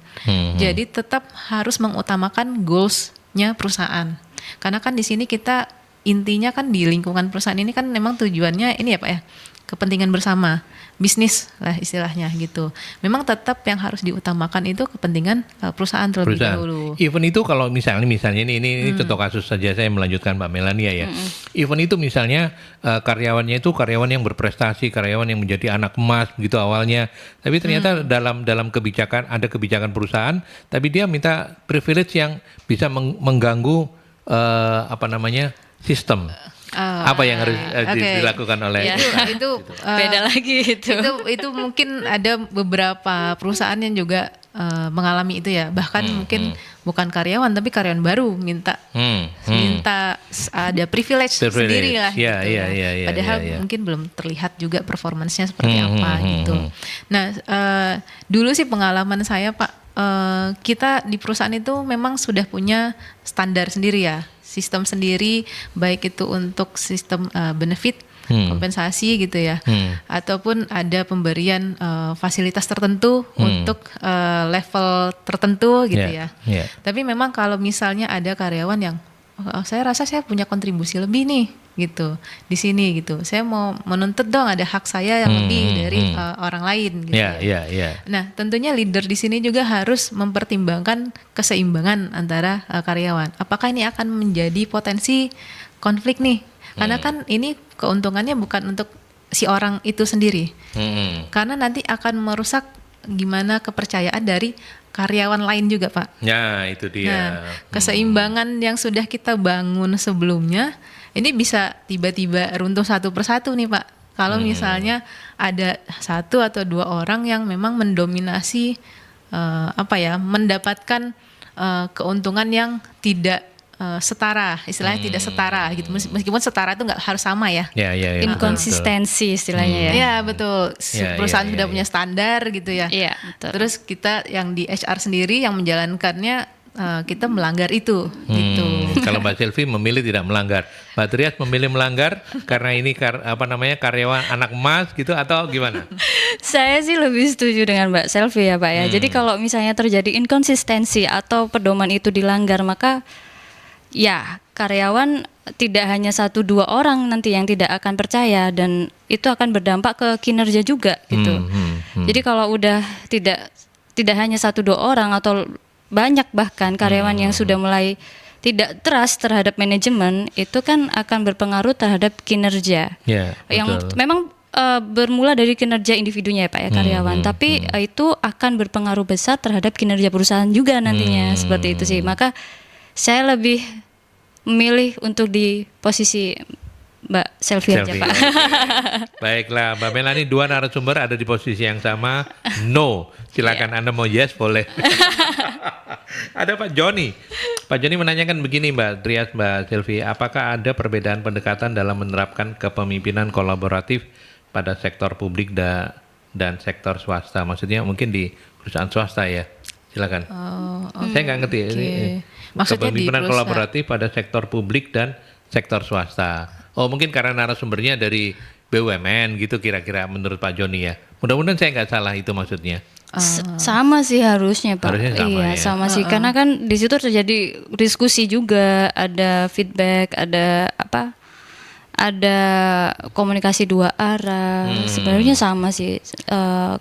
Jadi tetap harus mengutamakan goals-nya perusahaan. Karena kan di sini kita intinya kan di lingkungan perusahaan ini kan memang tujuannya ini ya Pak ya, kepentingan bersama, bisnis lah istilahnya gitu. Memang tetap yang harus diutamakan itu kepentingan perusahaan terlebih dahulu. Even itu kalau misalnya ini contoh kasus saja, saya melanjutkan Mbak Melania ya. Even itu misalnya karyawannya itu karyawan yang berprestasi, karyawan yang menjadi anak emas begitu awalnya. Tapi ternyata dalam kebijakan ada kebijakan perusahaan, tapi dia minta privilege yang bisa mengganggu sistem. Apa yang harus dilakukan oleh itu beda lagi itu mungkin ada beberapa perusahaan yang juga mengalami itu ya, bahkan mungkin bukan karyawan tapi karyawan baru minta ada privilege sendiri lah Ya, gitu ya, ya. ya, Padahal ya, ya. mungkin belum terlihat juga performancenya seperti apa gitu. Nah, dulu sih pengalaman saya Pak, kita di perusahaan itu memang sudah punya standar sendiri ya, sistem sendiri, baik itu untuk sistem benefit, kompensasi gitu ya, ataupun ada pemberian fasilitas tertentu untuk level tertentu gitu Ya, ya. ya. Tapi memang kalau misalnya ada karyawan yang saya rasa saya punya kontribusi lebih nih gitu di sini gitu, saya mau menuntut dong ada hak saya yang lebih dari orang lain gitu Ya, ya. ya, ya. Nah, tentunya leader di sini juga harus mempertimbangkan keseimbangan antara karyawan. Apakah ini akan menjadi potensi konflik nih? Karena kan ini keuntungannya bukan untuk si orang itu sendiri. Karena nanti akan merusak gimana kepercayaan dari karyawan lain juga, Pak. Ya, itu dia. Nah, keseimbangan yang sudah kita bangun sebelumnya ini bisa tiba-tiba runtuh satu persatu nih, Pak. Kalau misalnya ada 1 atau 2 orang yang memang mendominasi mendapatkan keuntungan yang tidak setara, istilahnya tidak setara gitu. Meskipun setara itu nggak harus sama ya. Ya, ya, ya. Inkonsistensi istilahnya ya. Iya betul. Ya, Perusahaan ya, sudah ya, punya standar gitu ya. Iya, betul. Terus kita yang di HR sendiri yang menjalankannya kita melanggar itu gitu. Kalau Mbak Selvi memilih tidak melanggar, Mbak Trias memilih melanggar karena ini karyawan anak emas gitu atau gimana? Saya sih lebih setuju dengan Mbak Selvi ya Pak ya. Jadi kalau misalnya terjadi inkonsistensi atau pedoman itu dilanggar, maka ya karyawan tidak hanya 1-2 orang nanti yang tidak akan percaya, dan itu akan berdampak ke kinerja juga gitu. Jadi kalau udah tidak hanya 1-2 orang atau banyak bahkan karyawan yang sudah mulai tidak trust terhadap manajemen, itu kan akan berpengaruh terhadap kinerja. Ya, Yang betul. memang bermula dari kinerja individunya ya Pak ya, karyawan, tapi itu akan berpengaruh besar terhadap kinerja perusahaan juga nantinya, seperti itu sih. Maka saya lebih memilih untuk di posisi Mbak Selvi aja Selvi, Pak. oke. Baiklah, Mbak Melani, 2 narasumber ada di posisi yang sama. No, silakan Anda mau yes boleh. Ada Pak Joni. Pak Joni menanyakan begini, Mbak Trias, Mbak Selvi, apakah ada perbedaan pendekatan dalam menerapkan kepemimpinan kolaboratif pada sektor publik dan sektor swasta? Maksudnya mungkin di perusahaan swasta ya. Silakan. Saya nggak ngerti. Maksudnya di kepemimpinan perusahaan- kolaboratif pada sektor publik dan sektor swasta. Oh, mungkin karena narasumbernya dari BUMN gitu kira-kira menurut Pak Joni ya. Mudah-mudahan saya nggak salah itu maksudnya. Sama sih harusnya Pak. Harusnya sama Iya, ya. sama sih, karena kan di situ terjadi diskusi juga, ada feedback, ada ada komunikasi 2 arah. Sebenarnya sama sih.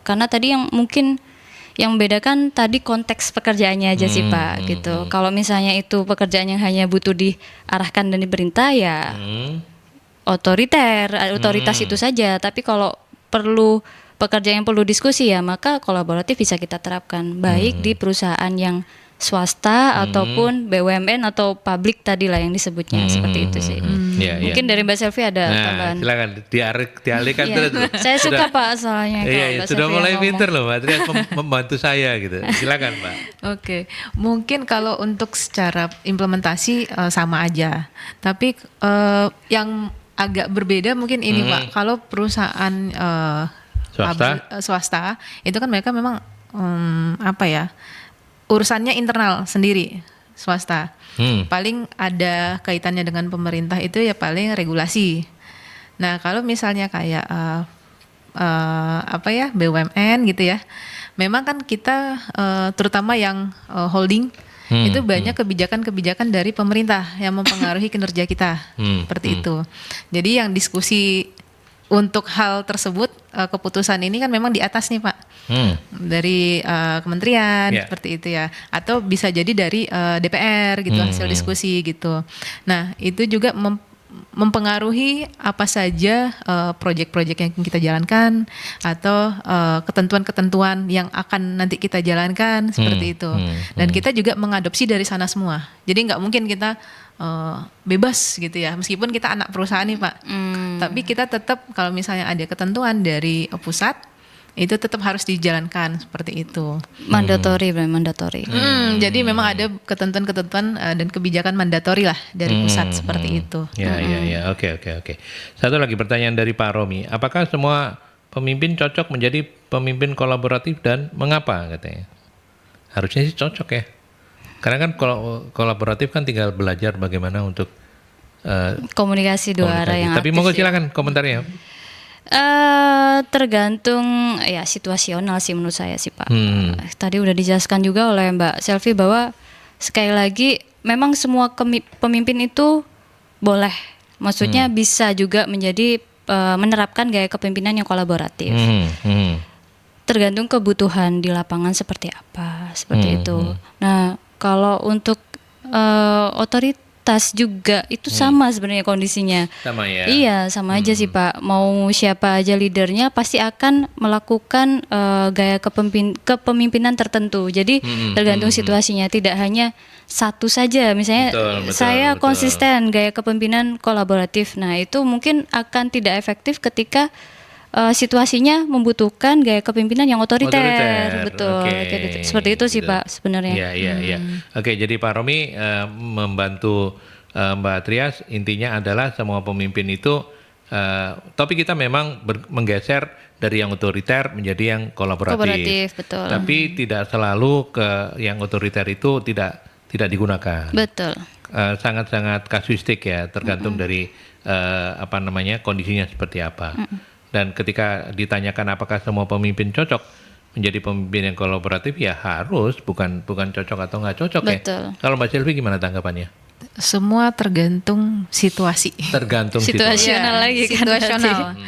Karena tadi yang mungkin yang membedakan tadi konteks pekerjaannya aja sih Pak gitu. Kalau misalnya itu pekerjaan yang hanya butuh diarahkan dan diperintah ya otoritas itu saja. Tapi kalau perlu pekerjaan yang perlu diskusi ya, maka kolaboratif bisa kita terapkan baik di perusahaan yang swasta ataupun BUMN atau publik tadi lah yang disebutnya, seperti itu sih. Ya, ya. Mungkin dari Mbak Selvi ada Nah, tambahan. silakan dialihkan Iya. terus. Saya suka Pak soalnya kalau Iya, Mbak sudah Selvi mulai yang pinter ngomong. loh, Mbak Trias membantu saya gitu. Silakan, Mbak. Oke, mungkin kalau untuk secara implementasi sama aja, tapi yang agak berbeda mungkin ini Pak, kalau perusahaan swasta itu kan mereka memang urusannya internal sendiri swasta. Paling ada kaitannya dengan pemerintah itu ya paling regulasi. Nah kalau misalnya kayak BUMN gitu ya, memang kan kita terutama yang holding itu banyak kebijakan-kebijakan dari pemerintah yang mempengaruhi kinerja kita, seperti itu. Jadi yang diskusi untuk hal tersebut, keputusan ini kan memang di atas nih Pak, dari kementerian, seperti itu ya, atau bisa jadi dari DPR gitu, hasil diskusi gitu. Nah itu juga mempengaruhi apa saja proyek-proyek yang kita jalankan atau ketentuan-ketentuan yang akan nanti kita jalankan, seperti itu. Dan kita juga mengadopsi dari sana semua. Jadi nggak mungkin kita bebas gitu ya, meskipun kita anak perusahaan nih Pak. Tapi kita tetap kalau misalnya ada ketentuan dari pusat, itu tetap harus dijalankan seperti itu. Mandatori. Jadi memang ada ketentuan-ketentuan dan kebijakan mandatori lah dari pusat seperti itu. Ya. Oke. Satu lagi pertanyaan dari Pak Romi. Apakah semua pemimpin cocok menjadi pemimpin kolaboratif dan mengapa katanya? Harusnya sih cocok ya. Karena kan kolaboratif kan tinggal belajar bagaimana untuk Komunikasi dua arah yang Tapi aktif monggo ya. silakan komentarnya. Tergantung ya situasional sih menurut saya sih Pak. Tadi udah dijelaskan juga oleh Mbak Selvi bahwa sekali lagi memang semua pemimpin itu boleh, maksudnya bisa juga menjadi menerapkan gaya kepemimpinan yang kolaboratif. Tergantung kebutuhan di lapangan seperti apa, seperti itu. Nah kalau untuk otoritas juga itu sama sebenarnya kondisinya. Sama ya. Iya, sama aja sih Pak. Mau siapa aja leadernya pasti akan melakukan gaya kepemimpinan tertentu. Jadi tergantung situasinya, tidak hanya satu saja. Misalnya saya konsisten gaya kepemimpinan kolaboratif. Nah, itu mungkin akan tidak efektif ketika situasinya membutuhkan gaya kepemimpinan yang otoriter. Betul. Kayak gitu. Seperti itu sih Pak sebenarnya. Iya. Oke, jadi Pak Romi membantu Mbak Trias, intinya adalah semua pemimpin itu topik kita memang menggeser dari yang otoriter menjadi yang kolaboratif. Betul. Tapi tidak selalu ke yang otoriter itu tidak digunakan. Betul. Sangat-sangat kasuistik ya, tergantung dari kondisinya seperti apa. Dan ketika ditanyakan apakah semua pemimpin cocok menjadi pemimpin yang kolaboratif, ya harus, bukan cocok atau nggak cocok. Betul. Ya. Kalau Mbak Selvi gimana tanggapannya? Semua tergantung situasi. Tergantung situasi. Situasional lagi kan. Situasional.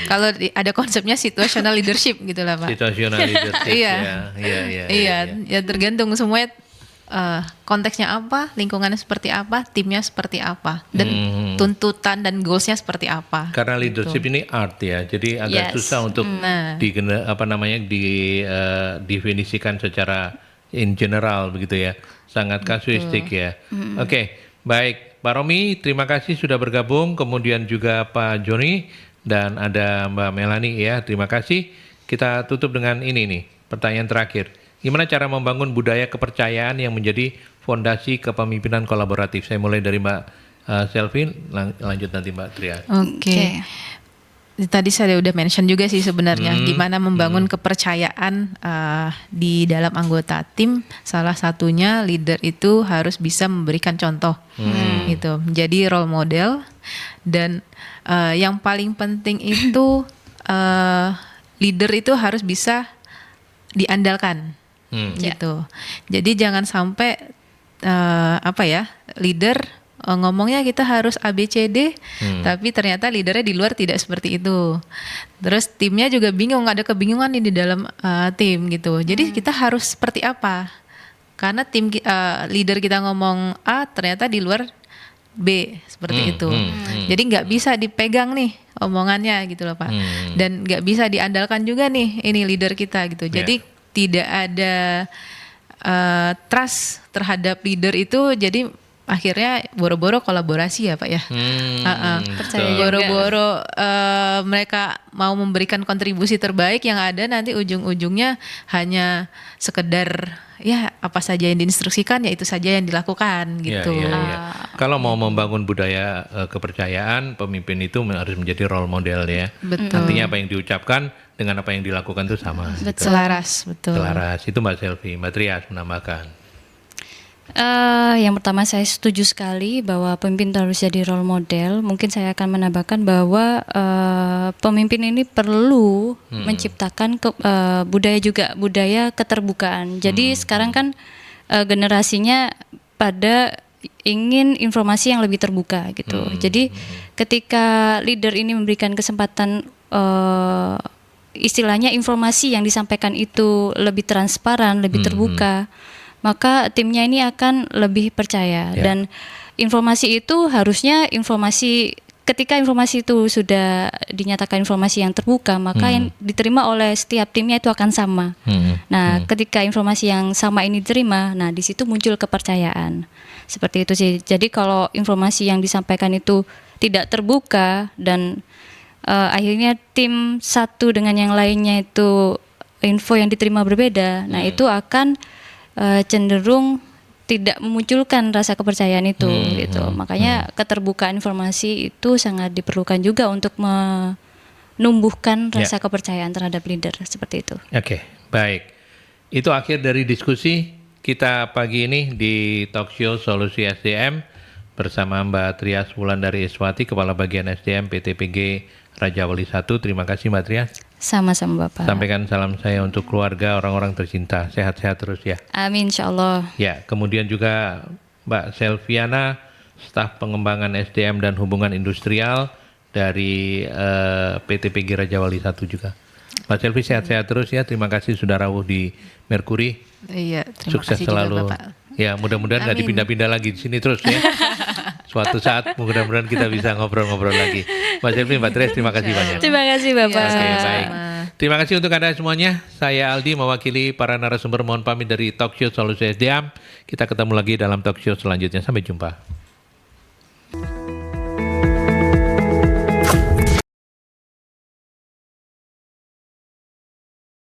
Kalau ada konsepnya situational leadership gitu lah Pak. Situational leadership. Iya, ya tergantung semuanya. Konteksnya apa, lingkungannya seperti apa, timnya seperti apa, dan tuntutan dan goalsnya seperti apa. Karena leadership ini art ya, jadi agak susah untuk didefinisikan secara in general begitu ya, sangat kasuistik ya. Oke, baik Pak Romi, terima kasih sudah bergabung, kemudian juga Pak Joni dan ada Mbak Melani ya, terima kasih. Kita tutup dengan ini nih, pertanyaan terakhir. Gimana cara membangun budaya kepercayaan yang menjadi fondasi kepemimpinan kolaboratif? Saya mulai dari Mbak Selvi, lanjut nanti Mbak Trias. Oke. Tadi saya udah mention juga sih sebenarnya gimana membangun kepercayaan di dalam anggota tim. Salah satunya leader itu harus bisa memberikan contoh, gitu. Jadi role model dan yang paling penting itu leader itu harus bisa diandalkan. Gitu. Jadi jangan sampai leader ngomongnya kita harus ABCD, tapi ternyata leadernya di luar tidak seperti itu. Terus timnya juga bingung, ada kebingungan nih di dalam tim gitu. Jadi kita harus seperti apa? Karena tim leader kita ngomong A, ternyata di luar B seperti itu. Jadi nggak bisa dipegang nih omongannya gitu loh Pak. Dan nggak bisa diandalkan juga nih ini leader kita gitu. Jadi tidak ada trust terhadap leader itu, jadi akhirnya boro-boro kolaborasi ya Pak ya. Boro-boro mereka mau memberikan kontribusi terbaik, yang ada nanti ujung-ujungnya hanya sekedar ya apa saja yang diinstruksikan ya itu saja yang dilakukan gitu. Kalau mau membangun budaya kepercayaan, pemimpin itu harus menjadi role model ya. Betul. Artinya apa yang diucapkan dengan apa yang dilakukan itu sama. Gitu. Selaras, betul. Selaras, itu Mbak Selvi. Mbak Trias menambahkan. Yang pertama saya setuju sekali bahwa pemimpin harus jadi role model. Mungkin saya akan menambahkan bahwa pemimpin ini perlu menciptakan budaya keterbukaan. Jadi sekarang kan generasinya pada ingin informasi yang lebih terbuka gitu. Jadi ketika leader ini memberikan kesempatan istilahnya informasi yang disampaikan itu lebih transparan, lebih terbuka, maka timnya ini akan lebih percaya. Dan informasi itu harusnya ketika informasi itu sudah dinyatakan informasi yang terbuka, maka yang diterima oleh setiap timnya itu akan sama. Nah, ketika informasi yang sama ini diterima, nah di situ muncul kepercayaan. Seperti itu sih. Jadi kalau informasi yang disampaikan itu tidak terbuka dan akhirnya tim satu dengan yang lainnya itu info yang diterima berbeda. Nah, itu akan cenderung tidak memunculkan rasa kepercayaan itu gitu. Makanya keterbukaan informasi itu sangat diperlukan juga untuk menumbuhkan rasa kepercayaan terhadap leader seperti itu. Oke, baik. Itu akhir dari diskusi kita pagi ini di Talk Show Solusi SDM bersama Mbak Trias Wulandari Iswati, Kepala Bagian SDM PTPG Raja Wali 1. Terima kasih Mbak Trias. Sama-sama Bapak. Sampaikan salam saya untuk keluarga orang-orang tercinta. Sehat-sehat terus ya. Amin insyaallah. Ya, kemudian juga Mbak Selviana, staf pengembangan SDM dan hubungan industrial dari PTPG Raja Wali 1 juga. Mbak Selvi sehat-sehat terus ya. Terima kasih sudah rawuh di Merkuri. Iya, terima Sukses kasih selalu. juga Bapak. Ya, mudah-mudahan nggak dipindah-pindah lagi di sini terus ya. Suatu saat mudah-mudahan kita bisa ngobrol-ngobrol lagi. Mbak Selvi, Mbak Tres, terima kasih banyak. Terima kasih Bapak. Oke, sama-sama. baik. Terima kasih untuk Anda semuanya. Saya Aldi mewakili para narasumber mohon pamit dari Talk Show Solusi SDM. Kita ketemu lagi dalam Talk Show selanjutnya. Sampai jumpa.